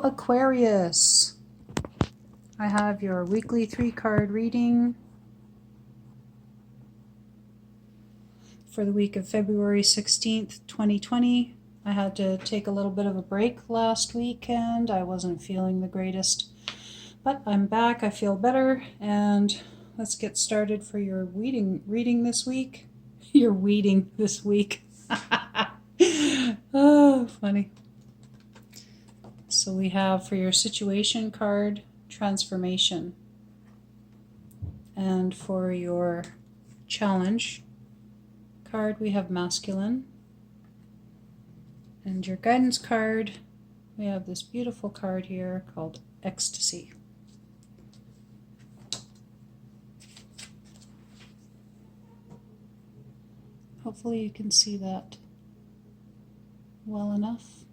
Aquarius. I have your weekly 3-card reading for the week of February 16th, 2020. I had to take a little bit of a break last weekend. I wasn't feeling the greatest, but I'm back. I feel better, and let's get started for your reading this week. Your weeding this week. Oh, funny. So we have for your situation card, transformation. And for your challenge card, we have masculine. And your guidance card, we have this beautiful card here called Ecstasy. Hopefully you can see that well enough.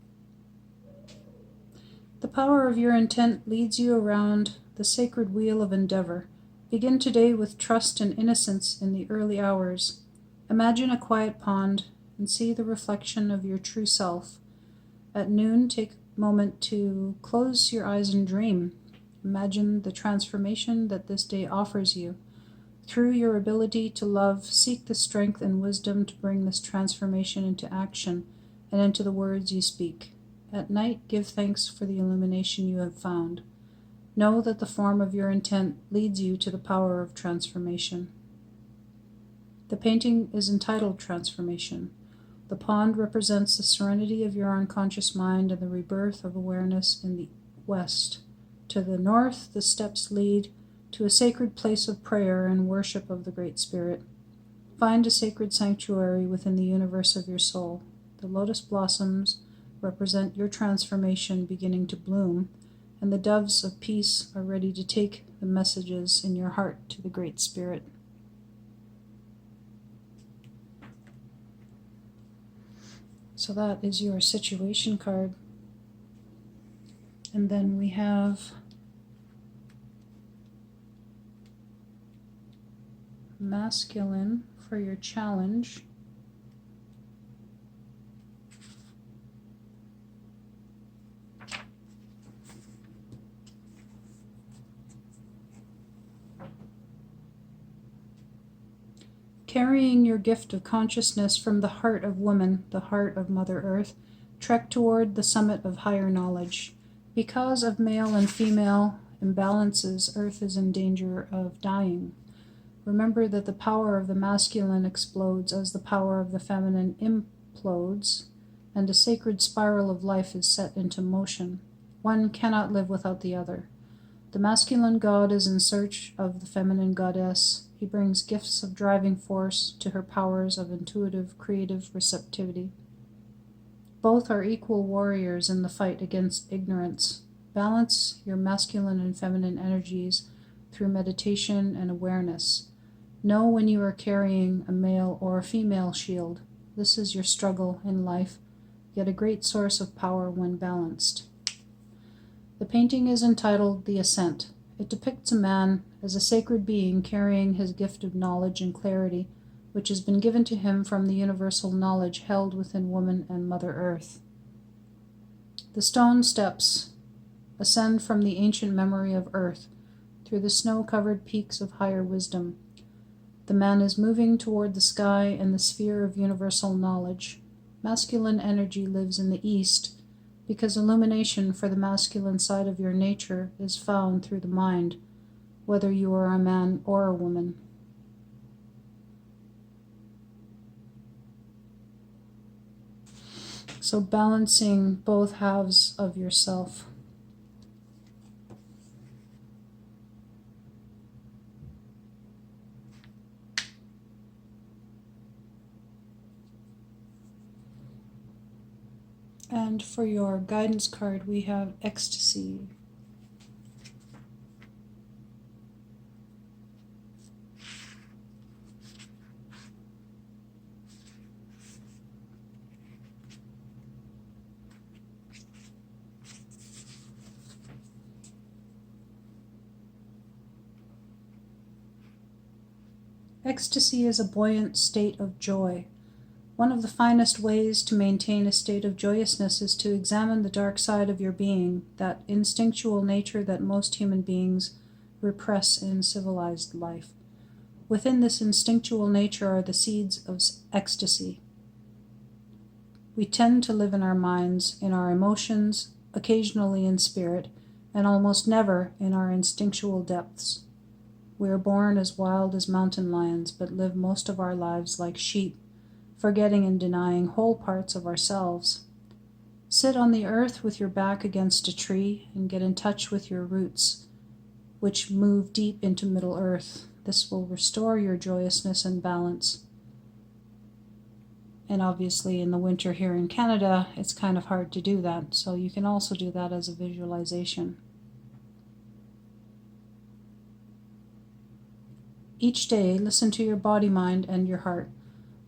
The power of your intent leads you around the sacred wheel of endeavor. Begin today with trust and innocence in the early hours. Imagine a quiet pond and see the reflection of your true self. At noon, take a moment to close your eyes and dream. Imagine the transformation that this day offers you. Through your ability to love, seek the strength and wisdom to bring this transformation into action and into the words you speak. At night, give thanks for the illumination you have found. Know that the form of your intent leads you to the power of transformation. The painting is entitled Transformation. The pond represents the serenity of your unconscious mind and the rebirth of awareness in the west. To the north, the steps lead to a sacred place of prayer and worship of the Great Spirit. Find a sacred sanctuary within the universe of your soul. The lotus blossoms represent your transformation beginning to bloom, and the doves of peace are ready to take the messages in your heart to the Great Spirit. So that is your situation card. And then we have masculine for your challenge. Carrying your gift of consciousness from the heart of woman, the heart of Mother Earth, trek toward the summit of higher knowledge. Because of male and female imbalances, Earth is in danger of dying. Remember that the power of the masculine explodes as the power of the feminine implodes, and a sacred spiral of life is set into motion. One cannot live without the other. The masculine god is in search of the feminine goddess. He brings gifts of driving force to her powers of intuitive, creative receptivity. Both are equal warriors in the fight against ignorance. Balance your masculine and feminine energies through meditation and awareness. Know when you are carrying a male or a female shield. This is your struggle in life, yet a great source of power when balanced. The painting is entitled The Ascent. It depicts a man as a sacred being carrying his gift of knowledge and clarity, which has been given to him from the universal knowledge held within woman and Mother Earth. The stone steps ascend from the ancient memory of Earth through the snow-covered peaks of higher wisdom. The man is moving toward the sky and the sphere of universal knowledge. Masculine energy lives in the east, because illumination for the masculine side of your nature is found through the mind, whether you are a man or a woman. So balancing both halves of yourself. And for your guidance card, we have Ecstasy. Ecstasy is a buoyant state of joy. One of the finest ways to maintain a state of joyousness is to examine the dark side of your being, that instinctual nature that most human beings repress in civilized life. Within this instinctual nature are the seeds of ecstasy. We tend to live in our minds, in our emotions, occasionally in spirit, and almost never in our instinctual depths. We are born as wild as mountain lions, but live most of our lives like sheep, forgetting and denying whole parts of ourselves. Sit on the earth with your back against a tree and get in touch with your roots, which move deep into Middle Earth. This will restore your joyousness and balance. And obviously in the winter here in Canada, it's kind of hard to do that, so you can also do that as a visualization. Each day, listen to your body, mind, and your heart.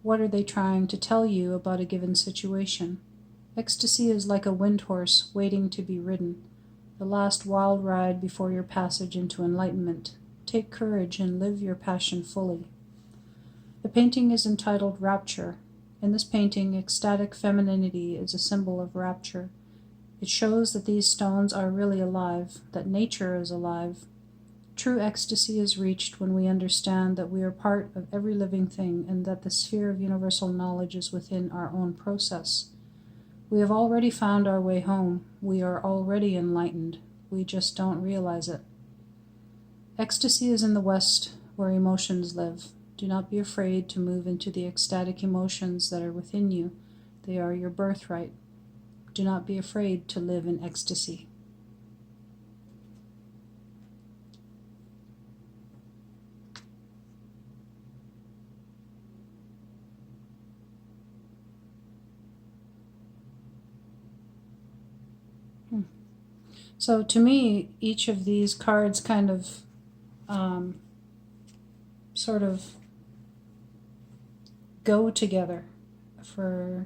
What are they trying to tell you about a given situation? Ecstasy is like a wind horse waiting to be ridden, the last wild ride before your passage into enlightenment. Take courage and live your passion fully. The painting is entitled Rapture. In this painting, ecstatic femininity is a symbol of rapture. It shows that these stones are really alive, that nature is alive. True ecstasy is reached when we understand that we are part of every living thing and that the sphere of universal knowledge is within our own process. We have already found our way home. We are already enlightened. We just don't realize it. Ecstasy is in the West, where emotions live. Do not be afraid to move into the ecstatic emotions that are within you. They are your birthright. Do not be afraid to live in ecstasy. So to me, each of these cards kind of sort of go together for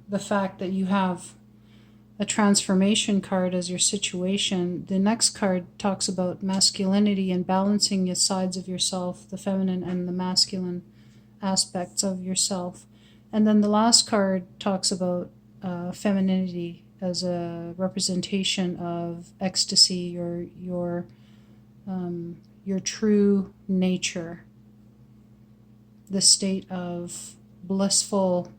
the fact that you have a transformation card as your situation. The next card talks about masculinity and balancing the sides of yourself, the feminine and the masculine aspects of yourself. And then the last card talks about femininity as a representation of ecstasy, your true nature, the state of blissful,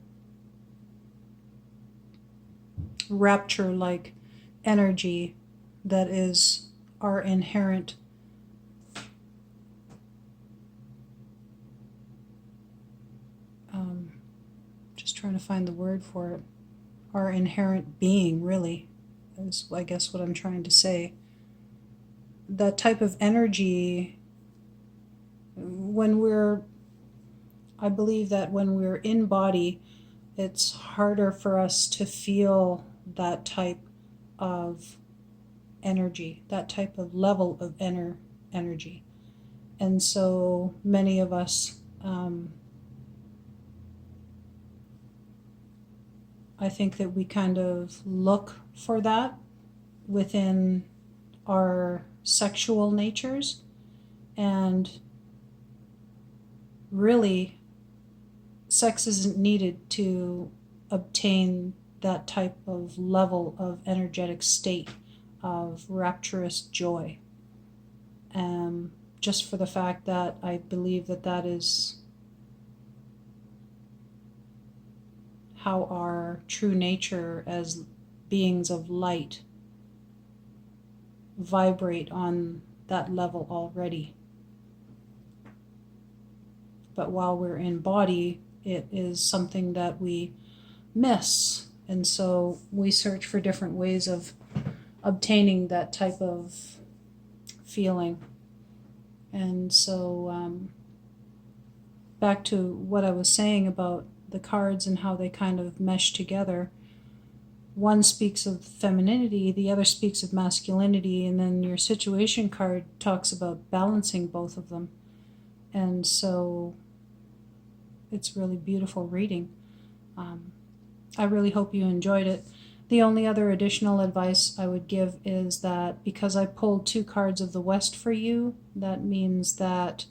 rapture-like energy that is our inherent just trying to find the word for it. Our inherent being, really, is I guess what I'm trying to say. That type of energy, I believe that when we're in body, it's harder for us to feel that type of energy, that type of level of energy. And so many of us, I think that we kind of look for that within our sexual natures, and really sex isn't needed to obtain that type of level of energetic state of rapturous joy. Just for the fact that I believe that that is how our true nature as beings of light vibrate on that level already. But while we're in body, it is something that we miss. And so we search for different ways of obtaining that type of feeling. And so back to what I was saying about the cards and how they kind of mesh together. One speaks of femininity, the other speaks of masculinity, and then your situation card talks about balancing both of them. And so it's really beautiful reading. I really hope you enjoyed it. The only other additional advice I would give is that because I pulled 2 cards of the West for you, that means that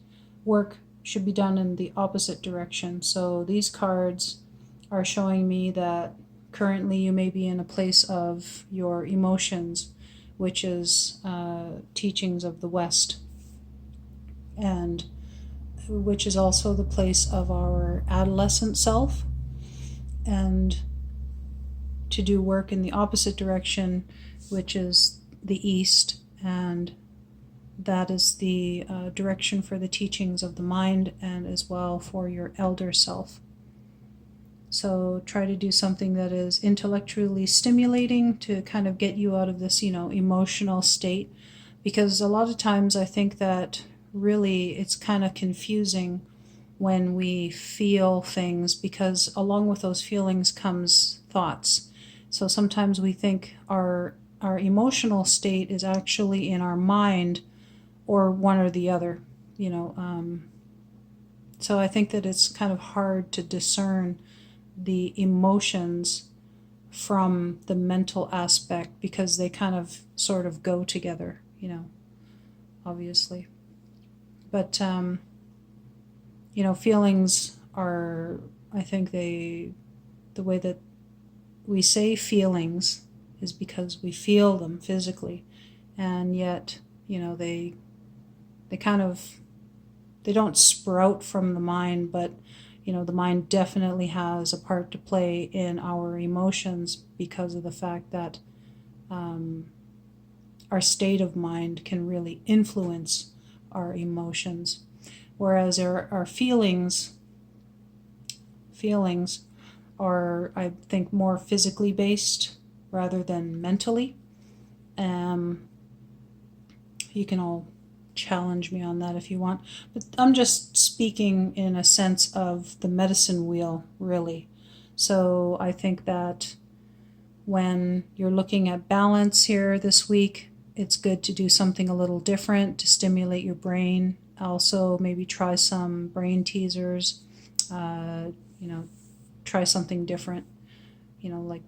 work should be done in the opposite direction. So these cards are showing me that currently you may be in a place of your emotions, which is teachings of the West, and which is also the place of our adolescent self, and to do work in the opposite direction, which is the East, and that is the direction for the teachings of the mind and as well for your elder self. So try to do something that is intellectually stimulating to kind of get you out of this, emotional state, because a lot of times I think that really it's kind of confusing when we feel things, because along with those feelings comes thoughts. So sometimes we think our emotional state is actually in our mind, or one or the other, so I think that it's kind of hard to discern the emotions from the mental aspect, because they kind of sort of go together, obviously. But feelings are, I think the way that we say feelings is because we feel them physically, and yet they don't sprout from the mind, but the mind definitely has a part to play in our emotions, because of the fact that our state of mind can really influence our emotions, whereas our feelings are, I think, more physically based rather than mentally. You can all challenge me on that if you want, but I'm just speaking in a sense of the medicine wheel, really. So I think that when you're looking at balance here this week, it's good to do something a little different to stimulate your brain. Also, maybe try some brain teasers, try something different, like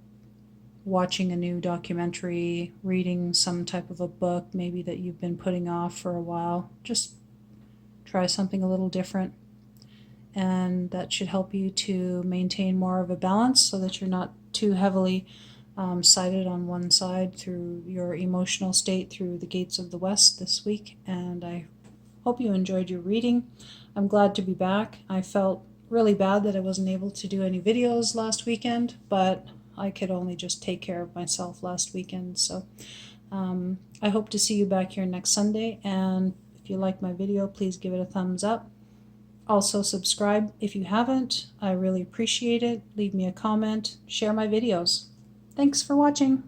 watching a new documentary, reading some type of a book maybe that you've been putting off for a while. Just try something a little different, and that should help you to maintain more of a balance so that you're not too heavily sided on one side through your emotional state through the gates of the West this week. And I hope you enjoyed your reading. I'm glad to be back. I felt really bad that I wasn't able to do any videos last weekend, but I could only just take care of myself last weekend. So I hope to see you back here next Sunday, and if you like my video, please give it a thumbs up. Also subscribe if you haven't. I really appreciate it. Leave me a comment, share my videos. Thanks for watching.